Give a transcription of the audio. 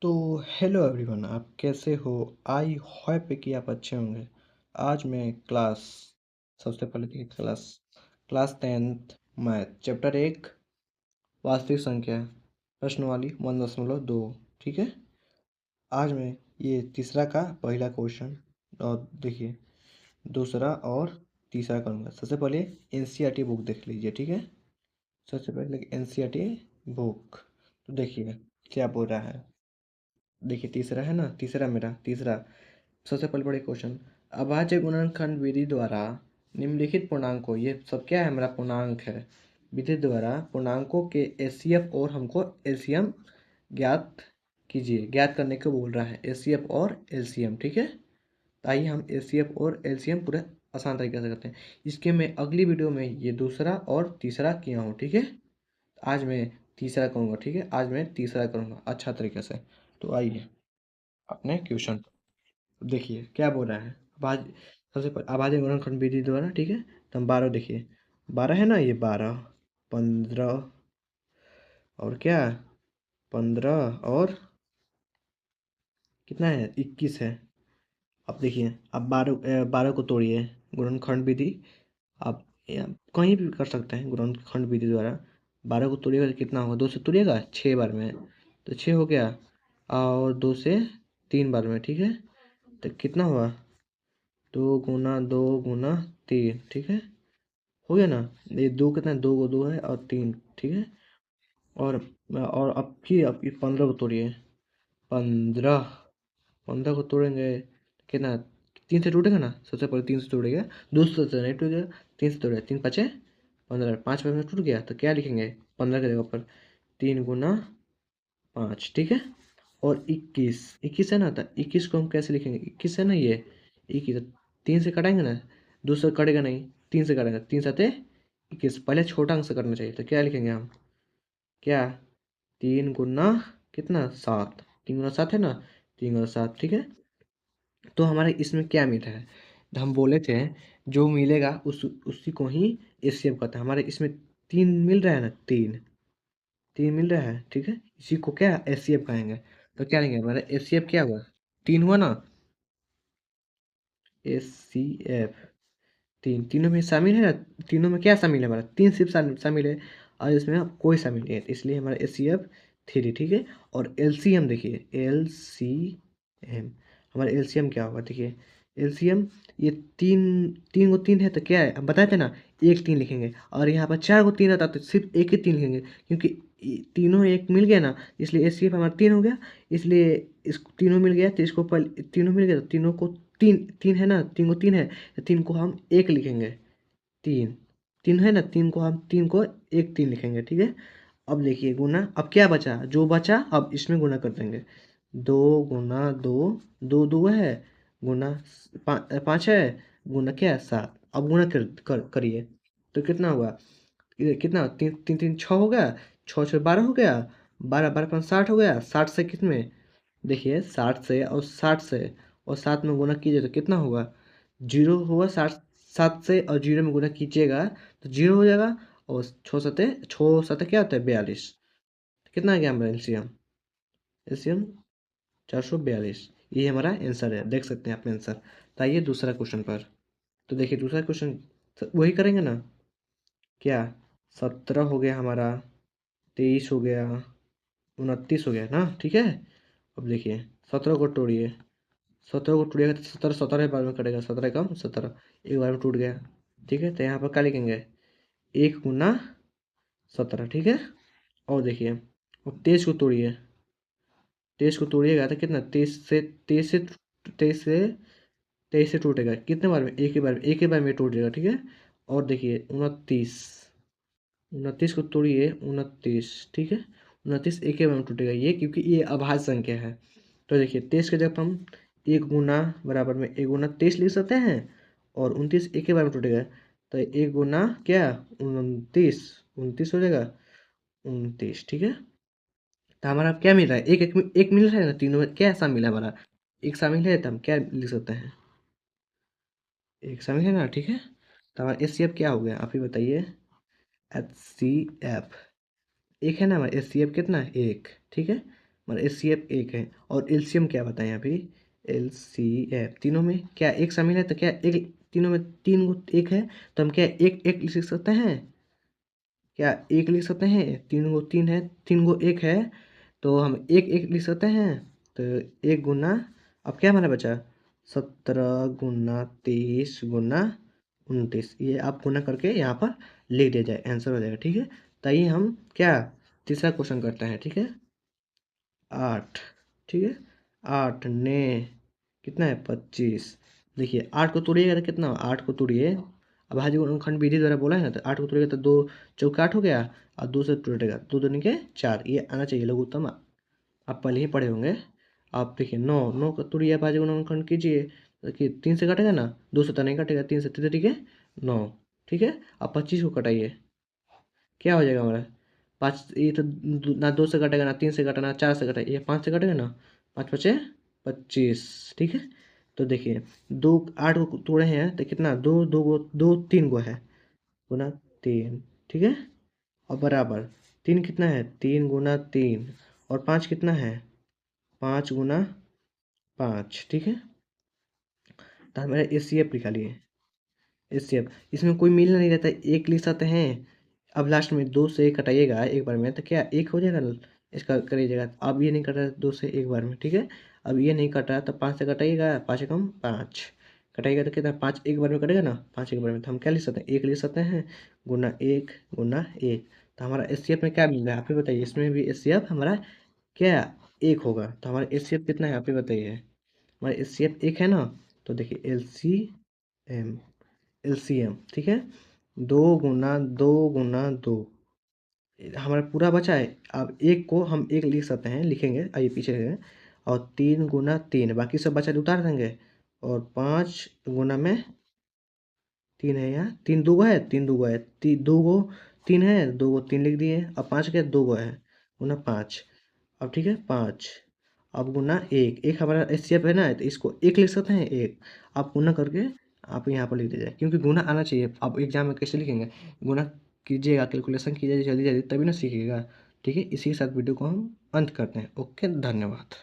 तो hello everyone, आप कैसे हो? आई होप कि आप अच्छे होंगे। आज मैं सबसे पहले देखिए क्लास 10th मैथ चैप्टर 1 वास्तविक संख्या प्रश्नवाली 1.2। ठीक है। आज मैं ये तीसरा का पहला क्वेश्चन और देखिए दूसरा और तीसरा करूँगा। सबसे पहले एनसीईआरटी बुक देख लीजिए। ठीक है। सबसे पहले एनसीईआरटी बुक तो देखिए क्या बोल रहा है। देखिए तीसरा है ना, तीसरा सबसे पहले बड़े क्वेश्चन। अभाज्य गुणनखंड विधि द्वारा निम्नलिखित पूर्णांकों, ये सब क्या है, हमारा पूर्णांक है, विधि द्वारा पूर्णांकों के एचसीएफ और हमको एलसीएम ज्ञात कीजिए। ज्ञात करने को बोल रहा है, एचसीएफ और एलसीएम। ठीक है। तो आइए हम एचसीएफ और एलसीएम पूरे आसान तरीके से करते हैं। इसके मैं अगली वीडियो में ये दूसरा और तीसरा किया हूँ। ठीक है। आज मैं तीसरा करूँगा। ठीक है। आज मैं तीसरा करूँगा अच्छा तरीके से। तो आइए अपने क्वेश्चन देखिए क्या बोल रहा है। अभाज सबसे पहले अभाज्य गुणनखंड विधि द्वारा। ठीक है। तो हम 12 देखिए, 12 है ना, ये 12, 15 और क्या, 15 और कितना है, 21 है। अब देखिए, अब 12 को तोड़िए गुणनखंड विधि। आप कहीं भी कर सकते हैं गुणनखंड विधि द्वारा। 12 को तोड़िएगा तो कितना होगा, 2 से तोड़िएगा 6 बार में तो 6 हो गया, और 2 से 3 बार में। ठीक है। तो कितना हुआ, 2 गुना 2 गुना 3। ठीक है, हो गया ना। ये दो कितना है, 2 को 2 है और 3। ठीक है। और अब ये 15 को तोड़िए। 15, 15 को तोड़ेंगे कितना, 3 से टूटेगा ना। सबसे पहले 3 से तोड़ेगा, 2 से नहीं टूटेगा, 3 से तोड़ेगा, 3 5 15, 5 में टूट गया तो क्या लिखेंगे, 15 की जगह पर 3 गुना 5। ठीक है। और 21, 21 है ना, तो 21 को हम कैसे लिखेंगे, 21 है ना ये 21, 3 से कटाएंगे ना, 2 से कटेगा नहीं, 3 से कटेगा, 3 साते 21। पहले छोटा अंक से करना चाहिए, तो क्या लिखेंगे हम, क्या, 3 गुना कितना 7, 3 गुना 7 है ना, 3 गुना 7। ठीक है। तो हमारे इसमें क्या मिला है, तो हम बोले थे जो मिलेगा उसी को ही एचसीएफ कहते हैं। हमारे इसमें 3 मिल रहा है ना, 3 3 मिल रहा है। ठीक है। इसी को क्या एचसीएफ कहेंगे। तो क्या लेंगे, हमारा एचसीएफ क्या हुआ, 3 हुआ ना, एचसीएफ 3, तीनों में शामिल है ना। तीनों में क्या शामिल है, हमारा 3 सिर्फ शामिल है, और इसमें कोई शामिल नहीं है, तो इसलिए हमारा एचसीएफ 3। ठीक है। और एलसीएम देखिए, एलसीएम हमारा एलसीएम क्या होगा, देखिए एलसीएम, ये 3 3 को 3 है तो क्या है, हम बताए थे ना, एक 3 लिखेंगे। और यहाँ पर 4 को 3 आता तो सिर्फ एक ही 3 लिखेंगे, क्योंकि तीनों एक मिल गया ना, इसलिए एचसीएफ हमारा 3 हो गया। इसलिए इसको तीनों मिल गया, तो इसको पहले तीनों मिल गया तो तीनों को 3 3 है ना, 3 को 3 है, तो 3 को हम एक लिखेंगे। 3 3 है ना, 3 को एक 3 लिखेंगे। ठीक है। अब देखिए गुना, अब क्या बचा, जो बचा अब इसमें गुना कर देंगे। 2 गुना 2, 2 2 है, गुना 5 है, गुना क्या है 7। अब गुना करिए तो कितना हुआ, ये कितना, 3 3 3 6 हो गया, 6 6 12 हो गया, 12 12 5 60 हो गया। 60 से कितने, देखिए 60 से और 60 से और 7 में गुना कीजिए तो कितना होगा, 0 होगा। 7 से और 0 में गुना कीजिएगा तो 0 हो जाएगा। और 6 7 क्या होता है, 42। कितना आ गया हमारा एलसीएम, एलसीएम 442। ये हमारा आंसर है, देख सकते हैं अपने आंसर। तो आइए दूसरा क्वेश्चन पर। तो देखिए दूसरा क्वेश्चन वही करेंगे ना, क्या, 17 हो गया हमारा, 23 हो गया, 29 हो गया ना। ठीक है। अब देखिए 17 को तोड़िए, 17 को टूटेगा तो 17 17 बार में कटेगा, 17 कम 17, एक बार में टूट गया। ठीक है। तो यहाँ पर क्या लिखेंगे, 1 गुना 17। ठीक है। और देखिए अब 23 को तोड़िएगा तो कितना, 23 से टूटेगा कितने बार में, एक ही बार में टूट जाएगा। ठीक है। और देखिए 29, 29 को तोड़िए, 29। ठीक है। 29 एक ही बार में टूटेगा, ये क्योंकि ये अभाज्य संख्या है। तो देखिए 23 के जब हम 1 गुना बराबर में 1 गुना 23 लिख सकते हैं, और 29 एक ही बार में टूटेगा, तो 1 गुना क्या, 29, 29 हो जाएगा, 29। ठीक है। तो हमारा क्या मिल रहा है, एक मिल रहा है ना, तीनों में क्या शामिल है हमारा, एक शामिल है, तो हम क्या लिख सकते हैं, एक शामिल है ना। ठीक है। तो हमारा एचसीएफ क्या हो गया, आप ही बताइए। एचसीएफ एक है ना हमारा, एचसीएफ कितना है, एक। ठीक है। हमारा एचसीएफ एक है। और एलसीएम क्या बताएं अभी, एलसीएफ तीनों में क्या एक शामिल है, तो क्या एक तीनों में तीन गो एक है, तो हम क्या एक एक लिख सकते हैं, क्या एक लिख सकते हैं, तीन गो तीन है, तीन गो एक है, तो हम एक एक लिख सकते हैं। तो एक गुना, अब क्या हमारा बचा, 17 गुना 23 गुना 29, ये आप गुना करके यहाँ पर लिख दिया जाए, आंसर हो जाएगा। ठीक है, तो आइए हम क्या तीसरा क्वेश्चन करते हैं। ठीक है, 8, ठीक है, 8 ने कितना है 25। देखिए 8 को तोड़िएगा तो कितना, 8 को तोड़िए, अब भाज्य गुणनखंड विधि द्वारा बोला है ना, तो 8 को तोड़िएगा तो 2 चौका 8 हो गया, और 2 से टूटेगा, 2 दूनी के 4, ये आना चाहिए लघुत्तम, आप पहले ही पढ़े होंगे। आप देखिए 9, 9 का तोड़िए भाज्य गुणनखंड कीजिए, देखिए 3 से कटेगा ना, 2 से तो नहीं कटेगा, 3 से 3 के 9, ठीक है। अब 25 को कटाइए, क्या हो जाएगा हमारा, 5, ये तो ना 2 से कटेगा, ना 3 से कटेगा, ना 4 से कटेगा, ये 5 से कटेगा ना, 5 बचे 25, ठीक है। तो देखिए 2 8 को तोड़े हैं तो कितना, 2 2 गो 2 3 गो है, गुना 3, ठीक है। और बराबर 3 कितना है, 3 गुना 3, और 5 कितना है, 5 गुना 5, ठीक है। तो हमारे एचसीएफ निकालिए, एचसीएफ इसमें कोई मिल नहीं रहता, एक लिख सकते हैं। अब लास्ट में 2 से कटाइएगा एक बार में, तो क्या एक हो जाएगा ना, इसका करिएगा। अब ये नहीं कट रहा है 2 से एक बार में, ठीक है। अब ये नहीं कट रहा तो 5 से कटाइएगा, 5 एकम 5 कटाइएगा तो कितना, 5 एक बार में कटेगा ना, 5 एक बार में, तो हम क्या लिख सकते हैं, एक लिख सकते हैं, गुना 1 गुना 1। तो हमारा एचसीएफ में क्या मिल रहा है आप ही बताइए, इसमें भी एचसीएफ हमारा क्या एक होगा, तो हमारा एचसीएफ कितना है आप ही बताइए, हमारा एचसीएफ एक है ना। तो देखिए एलसीएम, एलसीएम ठीक है, 2 गुना 2 हमारा पूरा बचा है। अब एक को हम एक लिख सकते हैं, लिखेंगे आइए पीछे लिखेंगे, और 3 गुना 3 बाकी सब बचा तो उतार देंगे, और 5 गुना में 3 है, यहाँ 3 दो गो है, 3 दो गो है, 2 गो 3 है, 2 गो 3 लिख दिए, अब 5 के 2 गो है, गुना 5। अब ठीक है 5, अब गुना एक, एक हमारा एचसीएफ है ना, तो इसको एक लिख सकते हैं एक, आप गुना करके आप यहाँ पर लिख दीजिए, क्योंकि गुना आना चाहिए। आप एग्जाम में कैसे लिखेंगे, गुना कीजिएगा, कैलकुलेशन कीजिए जल्दी जल्दी, तभी ना सीखिएगा। ठीक है, इसी के साथ वीडियो को हम अंत करते हैं। ओके, धन्यवाद।